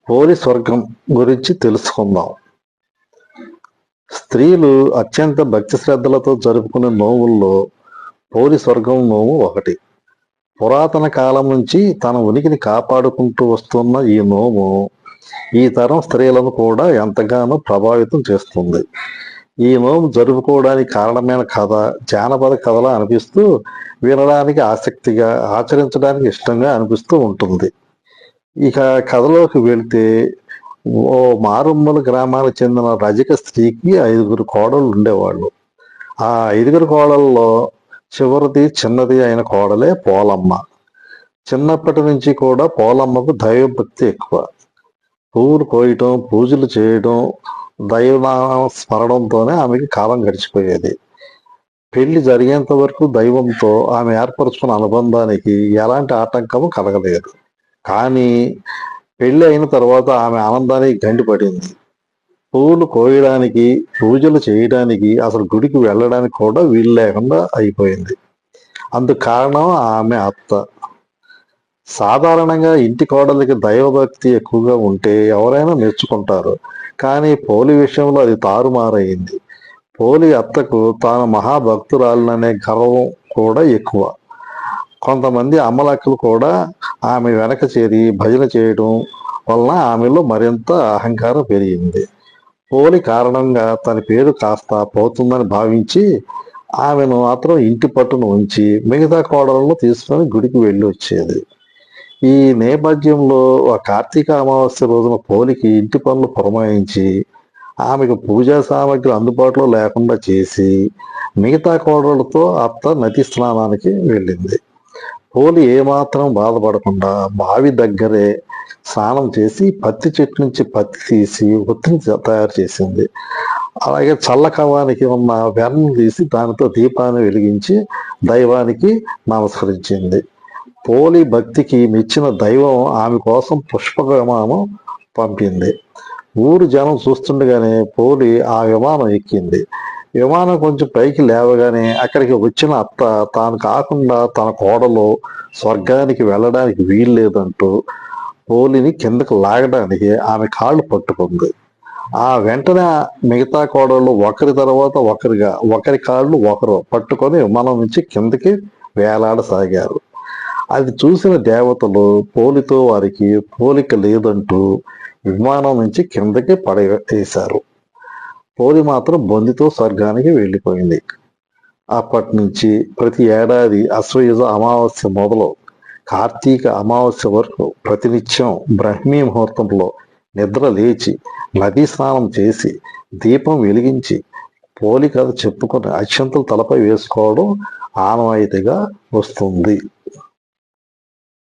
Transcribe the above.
పోలి స్వర్గం గురించి తెలుసుకుందాం. స్త్రీలు అత్యంత భక్తి శ్రద్ధలతో జరుపుకునే నోముల్లో పోలి స్వర్గం నోము ఒకటి. పురాతన కాలం నుంచి తన ఉనికిని కాపాడుకుంటూ వస్తున్న ఈ నోము ఈ తరం స్త్రీలను కూడా ఎంతగానో ప్రభావితం చేస్తుంది. ఈ నోము జరుపుకోవడానికి కారణమైన కథ జానపద కథలా అనిపిస్తూ, వినడానికి ఆసక్తిగా, ఆచరించడానికి ఇష్టంగా అనిపిస్తూ ఉంటుంది. ఇక కథలోకి వెళితే, ఓ మారుమూల గ్రామానికి చెందిన రజక స్త్రీకి 5 కోడళ్ళు ఉండేవాళ్ళు. ఆ 5 కోడళ్ళలో చివరిది చిన్నది అయిన కోడలే పోలమ్మ. చిన్నప్పటి నుంచి కూడా పోలమ్మకు దైవభక్తి ఎక్కువ. పువ్వులు కోయటం, పూజలు చేయడం, దైవనామ స్మరణంతోనే ఆమెకి కాలం గడిచిపోయేది. పెళ్లి జరిగేంత వరకు దైవంతో ఆమె ఏర్పరచుకున్న అనుబంధానికి ఎలాంటి ఆటంకము కలగలేదు. కానీ పెళ్లి అయిన తర్వాత ఆమె ఆనందానికి గండి పడింది. పువ్వులు కోయడానికి, పూజలు చేయడానికి, అసలు గుడికి వెళ్ళడానికి కూడా వీలు లేకుండా అయిపోయింది. అందుకు కారణం ఆమె అత్త. సాధారణంగా ఇంటి కోడలికి దైవభక్తి ఎక్కువగా ఉంటే ఎవరైనా మెచ్చుకుంటారు. కానీ పోలి విషయంలో అది తారుమారైంది. పోలి అత్తకు తాను మహాభక్తురాలననే గర్వం కూడా ఎక్కువ. కొంతమంది అమ్మలక్కలు కూడా ఆమె వెనక చేరి భజన చేయడం వలన ఆమెలో మరింత అహంకారం పెరిగింది. పోలి కారణంగా తన పేరు కాస్త పోతుందని భావించి ఆమెను మాత్రం ఇంటి పట్టును ఉంచి మిగతా కోడలను తీసుకొని గుడికి వెళ్ళి వచ్చేది. ఈ నేపథ్యంలో కార్తీక అమావాస్య రోజున పోలికి ఇంటి పనులు పురమాయించి ఆమెకు పూజా సామాగ్రి అందుబాటులో లేకుండా చేసి మిగతా కోడలతో అత్త నది స్నానానికి వెళ్ళింది. పోలి ఏమాత్రం బాధపడకుండా బావి దగ్గరే స్నానం చేసి పత్తి చెట్టు నుంచి పత్తి తీసి ఒత్తిని తయారు చేసింది. అలాగే చల్లకవానికి ఉన్న వెన్నను తీసి దానితో దీపాన్ని వెలిగించి దైవానికి నమస్కరించింది. పోలి భక్తికి మెచ్చిన దైవం ఆమె కోసం పుష్ప విమానం పంపింది. ఊరు జనం చూస్తుండగానే పోలి ఆ విమానం ఎక్కింది. విమానం కొంచెం పైకి లేవగానే అక్కడికి వచ్చిన అత్త తాను కాకుండా తన కోడలు స్వర్గానికి వెళ్ళడానికి వీలు లేదంటూ పోలిని కిందకు లాగడానికి ఆమె కాళ్ళు పట్టుకుంది. ఆ వెంటనే మిగతా కోడళ్ళు ఒకరి తర్వాత ఒకరి కాళ్ళు ఒకరు పట్టుకొని విమానం నుంచి కిందకి వేలాడసాగారు. అది చూసిన దేవతలు పోలితో వారికి పోలిక లేదంటూ విమానం నుంచి కిందకి పడవేశారు. పోలి మాత్రం బొందితో స్వర్గానికి వెళ్ళిపోయింది. అప్పటి నుంచి ప్రతి ఏడాది అశ్వయుజ అమావాస్య మొదలు కార్తీక అమావాస్య వరకు ప్రతినిత్యం బ్రహ్మీ ముహూర్తంలో నిద్ర లేచి నదీ స్నానం చేసి దీపం వెలిగించి పోలి కథ చెప్పుకొని అక్షంతలు తలపై వేసుకోవడం ఆనవాయితీగా వస్తుంది.